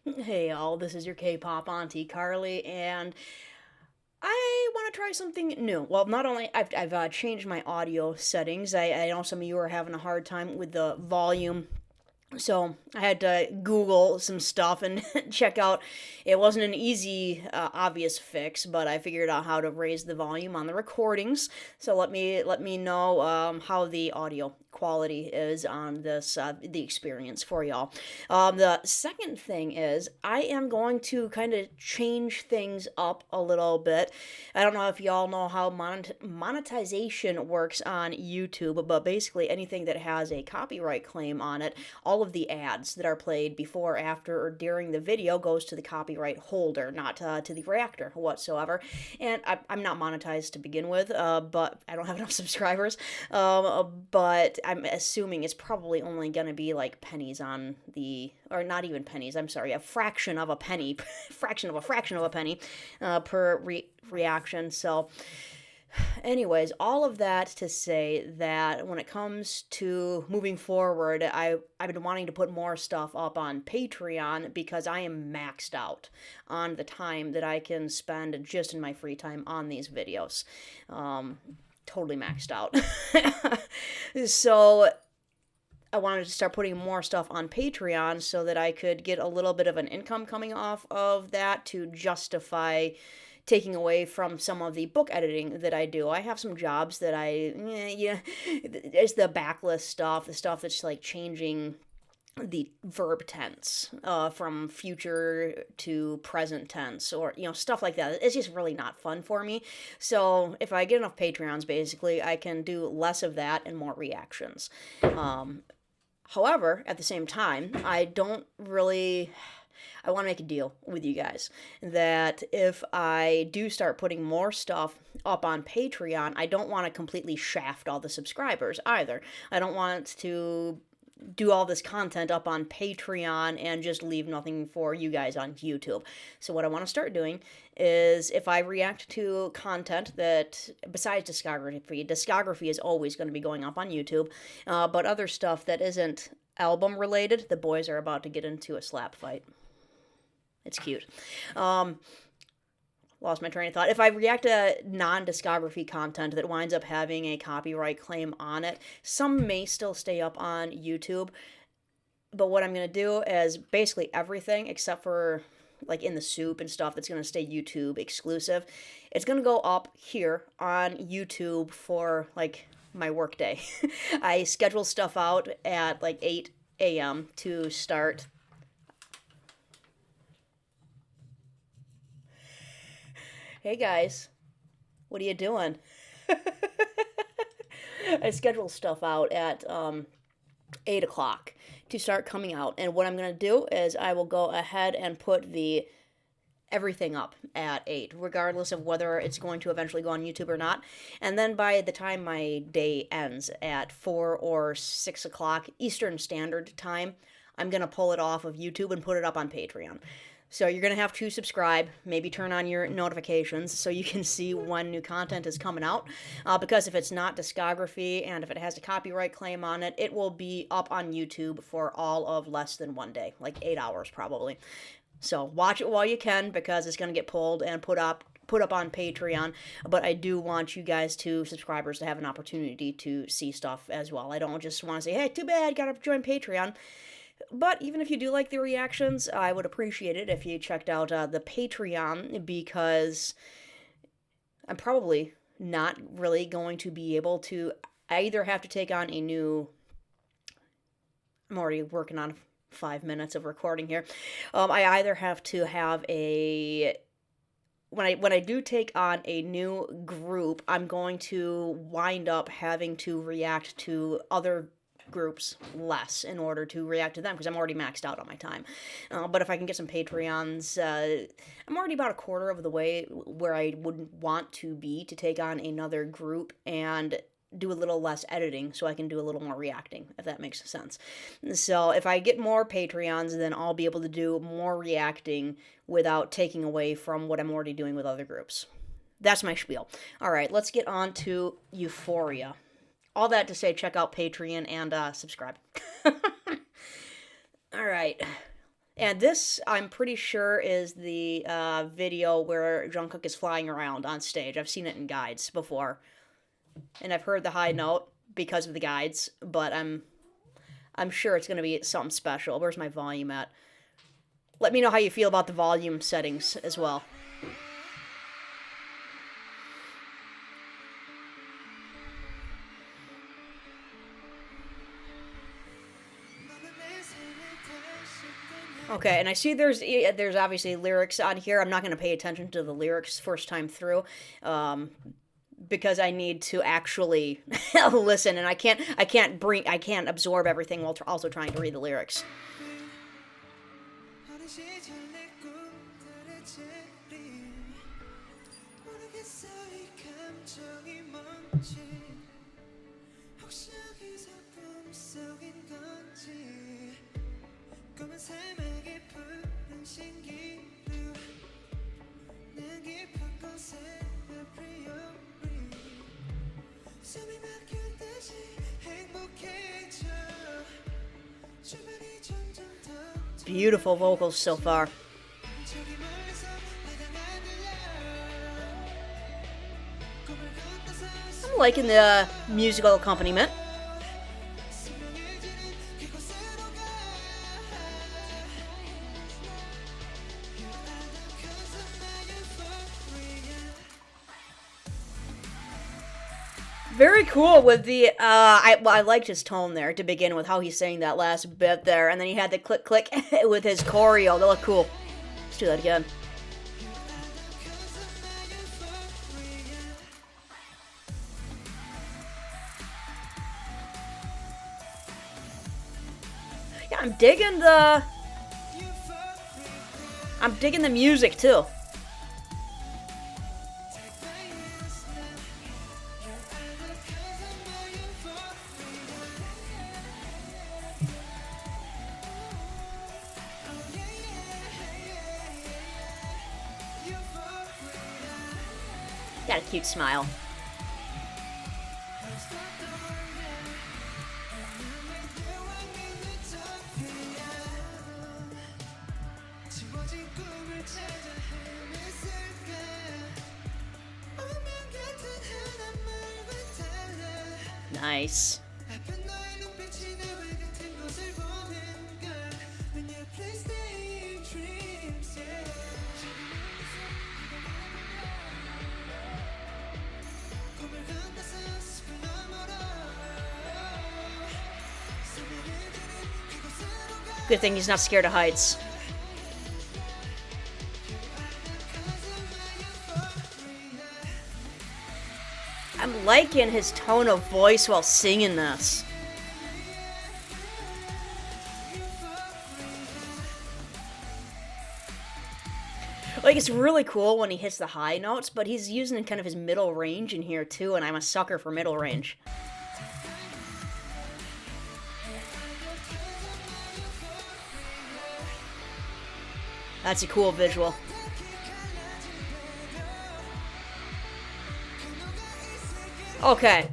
Hey y'all, this is your K-pop auntie Carly, and I want to try something new. Well, not only I've changed my audio settings. I know some of you are having a hard time with the volume, so I had to Google some stuff and check out. It wasn't an easy, obvious fix, but I figured out how to raise the volume on the recordings. So let me know how the audio quality is on this the experience for y'all. The second thing is I am going to kind of change things up a little bit. I don't know if y'all know how monetization works on YouTube, but basically anything that has a copyright claim on it, all of the ads that are played before, after, or during the video goes to the copyright holder, not to the reactor whatsoever. And I'm not monetized to begin with, but I don't have enough subscribers. But I'm assuming it's probably only going to be like pennies on the, or not even pennies, I'm sorry, a fraction of a penny, fraction of a penny per reaction. So, anyways, all of that to say that when it comes to moving forward, I've been wanting to put more stuff up on Patreon because I am maxed out on the time that I can spend just in my free time on these videos. Totally maxed out. So I wanted to start putting more stuff on Patreon so that I could get a little bit of an income coming off of that to justify taking away from some of the book editing that I do. I have some jobs that it's the backlist stuff, the stuff that's like changing the verb tense from future to present tense, or stuff like that. It's just really not fun for me. So if I get enough Patreons, basically I can do less of that and more reactions. However, at the same time, I want to make a deal with you guys that if I do start putting more stuff up on Patreon, I don't want to completely shaft all the subscribers either. I don't want to do all this content up on Patreon and just leave nothing for you guys on YouTube. So what I want to start doing is if I react to content that, besides discography is always going to be going up on YouTube, but other stuff that isn't album related, the boys are about to get into a slap fight. It's cute. Lost my train of thought. If I react to non-discography content that winds up having a copyright claim on it, some may still stay up on YouTube. But what I'm going to do is basically everything except for like In the Soup and stuff that's going to stay YouTube exclusive. It's going to go up here on YouTube for like my workday. I schedule stuff out at like 8 a.m. to start. Hey guys, what are you doing? I schedule stuff out at 8 o'clock to start coming out. And what I'm going to do is I will go ahead and put the everything up at 8, regardless of whether it's going to eventually go on YouTube or not. And then by the time my day ends at 4 or 6 o'clock Eastern Standard Time, I'm going to pull it off of YouTube and put it up on Patreon. So you're going to have to subscribe, maybe turn on your notifications so you can see when new content is coming out. Because if it's not discography and if it has a copyright claim on it, it will be up on YouTube for all of less than one day, like 8 hours probably. So watch it while you can because it's going to get pulled and put up on Patreon, but I do want you guys subscribers to have an opportunity to see stuff as well. I don't just want to say, hey, too bad, gotta join Patreon. But even if you do like the reactions, I would appreciate it if you checked out the Patreon, because I'm probably not really going to be able to. I either have to take on a new. I'm already working on 5 minutes of recording here. I either have to have a. When I do take on a new group, I'm going to wind up having to react to other groups less in order to react to them because I'm already maxed out on my time. But if I can get some Patreons, I'm already about a quarter of the way where I would want to be to take on another group and do a little less editing so I can do a little more reacting, if that makes sense. So if I get more Patreons, then I'll be able to do more reacting without taking away from what I'm already doing with other groups. That's my spiel. All right, let's get on to Euphoria. All that to say, check out Patreon and subscribe. All right. And this, I'm pretty sure, is the video where Jungkook is flying around on stage. I've seen it in guides before, and I've heard the high note because of the guides. But I'm sure it's gonna be something special. Where's my volume at? Let me know how you feel about the volume settings as well. Okay, and I see there's obviously lyrics on here. I'm not going to pay attention to the lyrics first time through, because I need to actually listen, and I can't absorb everything while also trying to read the lyrics. Beautiful vocals so far. I'm liking the musical accompaniment. Very cool with the I liked his tone there to begin with, how he's saying that last bit there, and then he had the click click with his choreo. That looked cool. Let's do that again. Yeah, I'm digging the music too. Got a cute smile. Nice. Good thing he's not scared of heights. I'm liking his tone of voice while singing this. Like, it's really cool when he hits the high notes, but he's using kind of his middle range in here too, and I'm a sucker for middle range. That's a cool visual. Okay.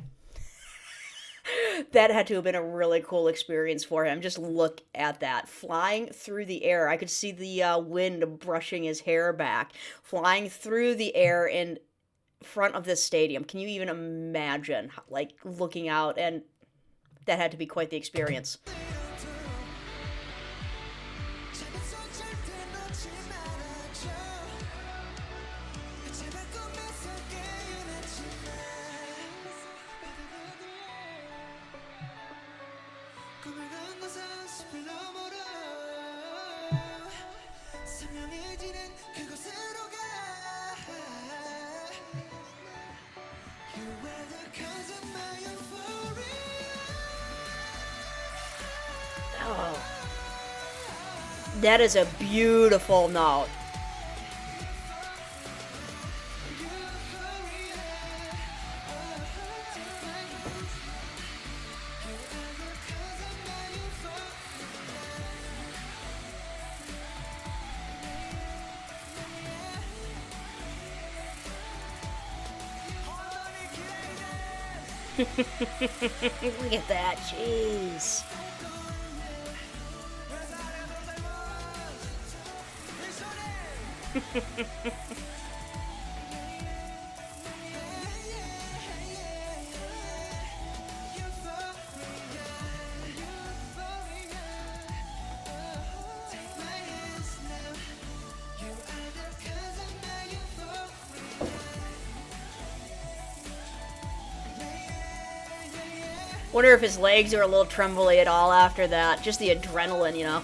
That had to have been a really cool experience for him. Just look at that. Flying through the air. I could see the wind brushing his hair back. Flying through the air in front of this stadium. Can you even imagine, like, looking out? And that had to be quite the experience. Oh, that is a beautiful note. Look at that, jeez. Wonder if his legs are a little trembly at all after that. Just the adrenaline, you know.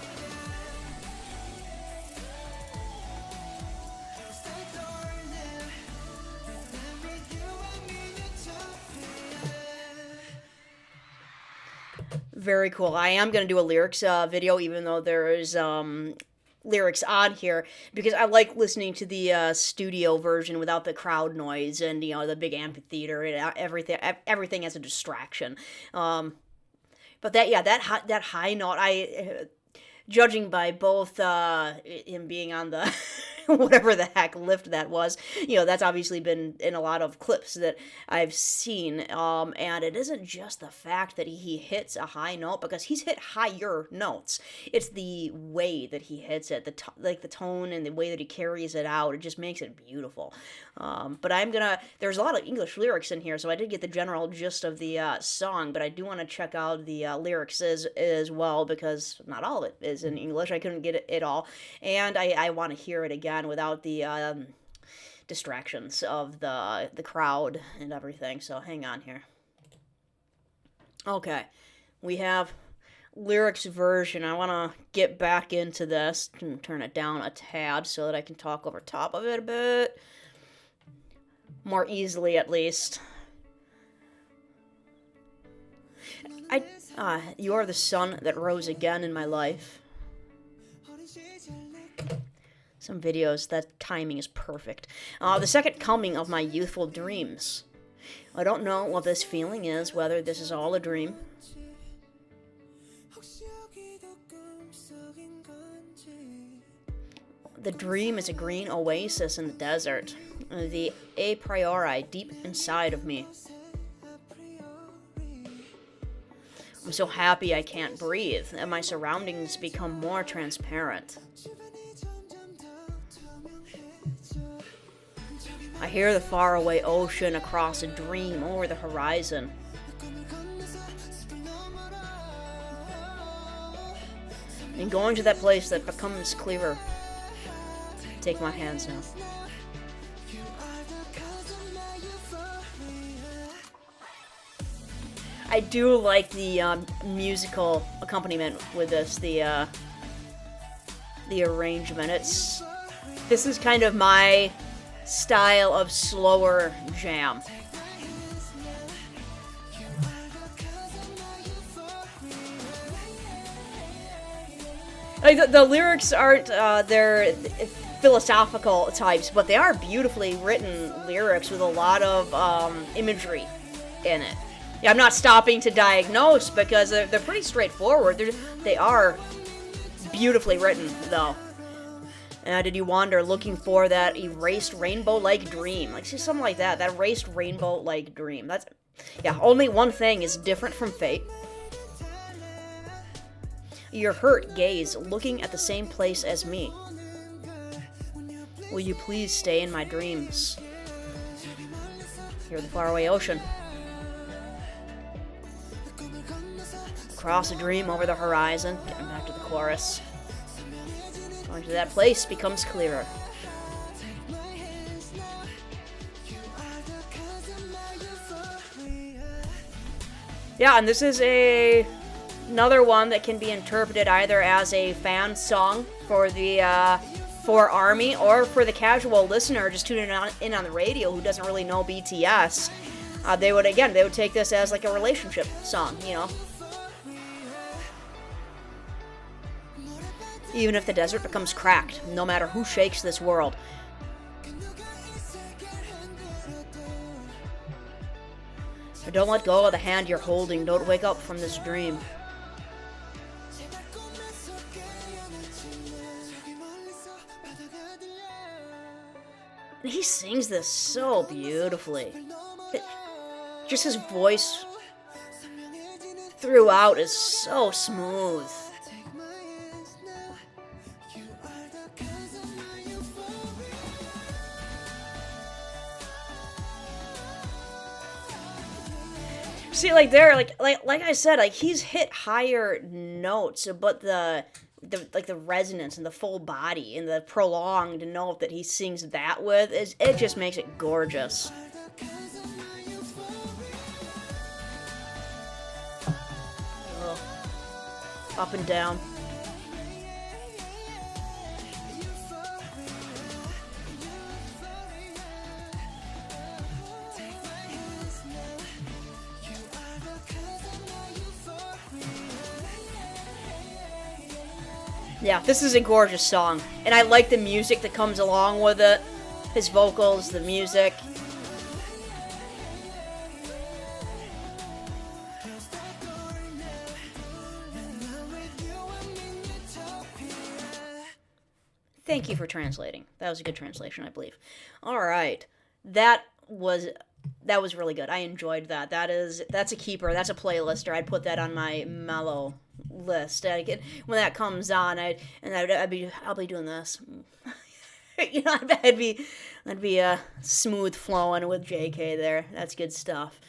Very cool. I am going to do a lyrics video, even though there is lyrics on here, because I like listening to the studio version without the crowd noise and, you know, the big amphitheater and everything as a distraction. But that high note, judging by both him being on the whatever the heck lift that was, you know, that's obviously been in a lot of clips that I've seen. And it isn't just the fact that he hits a high note, because he's hit higher notes. It's the way that he hits it, like the tone and the way that he carries it out. It just makes it beautiful. But there's a lot of English lyrics in here, so I did get the general gist of the song, but I do want to check out the lyrics as well, because not all of it is in English. I couldn't get it all, and I want to hear it again without the distractions of the crowd and everything. So hang on here. Okay, we have lyrics version. I want to get back into this and turn it down a tad so that I can talk over top of it a bit more easily, at least. You are the sun that rose again in my life. Some videos, that timing is perfect. The second coming of my youthful dreams. I don't know what this feeling is, whether this is all a dream. The dream is a green oasis in the desert, the a priori deep inside of me. I'm so happy I can't breathe, and my surroundings become more transparent. I hear the faraway ocean across a dream over the horizon. And going to that place that becomes clearer. Take my hands now. I do like the musical accompaniment with this, the arrangement. This is kind of my style of slower jam. Like the lyrics aren't they're philosophical types, but they are beautifully written lyrics with a lot of imagery in it. Yeah, I'm not stopping to diagnose, because they're pretty straightforward. They are beautifully written, though. Did you wander looking for that erased rainbow-like dream? Like, see, something like that. That erased rainbow-like dream. Only one thing is different from fate. Your hurt gaze looking at the same place as me. Will you please stay in my dreams? Hear the faraway ocean. Across a dream over the horizon. Getting back to the chorus. Going to that place becomes clearer. Yeah, and this is another one that can be interpreted either as a fan song for the for ARMY, or for the casual listener just tuning in on the radio who doesn't really know BTS. They would take this as like a relationship song, you know. Even if the desert becomes cracked, no matter who shakes this world. But don't let go of the hand you're holding. Don't wake up from this dream. And he sings this so beautifully. Just his voice throughout is so smooth. See, like there, like I said, like he's hit higher notes, but the resonance and the full body and the prolonged note that he sings that with is it just makes it gorgeous. Ugh. Up and down. Yeah, this is a gorgeous song, and I like the music that comes along with it. His vocals, the music. Thank you for translating. That was a good translation, I believe. All right, that was really good. I enjoyed that. That's a keeper. That's a playlister. I'd put that on my mellow list. When that comes on, I'll be doing this. You know, I'd be smooth flowing with JK there. That's good stuff.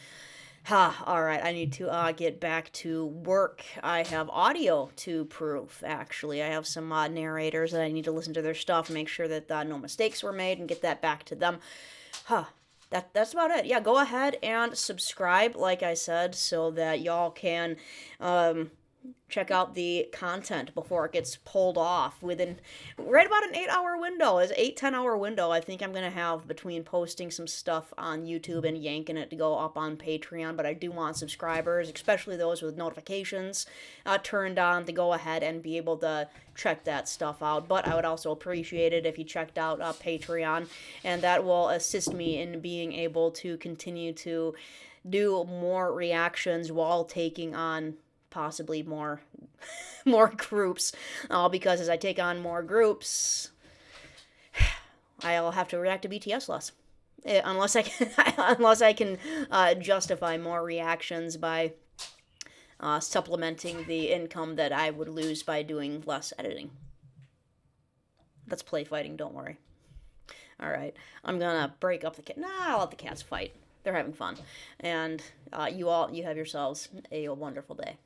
All right, I need to get back to work. I have audio to prove, actually. I have some narrators that I need to listen to their stuff, make sure that no mistakes were made, and get that back to them. That's about it. Yeah, go ahead and subscribe, like I said, so that y'all can check out the content before it gets pulled off within right about an 8-hour window. Is 8-10 hour window I think I'm gonna have between posting some stuff on YouTube and yanking it to go up on Patreon. But I do want subscribers, especially those with notifications turned on, to go ahead and be able to check that stuff out. But I would also appreciate it if you checked out Patreon, and that will assist me in being able to continue to do more reactions while taking on possibly more groups, because as I take on more groups, I'll have to react to BTS less, unless I can justify more reactions by supplementing the income that I would lose by doing less editing. That's play fighting, don't worry. All right, I'm gonna break up the cat. Nah, I'll let the cats fight. They're having fun, and you have yourselves a wonderful day.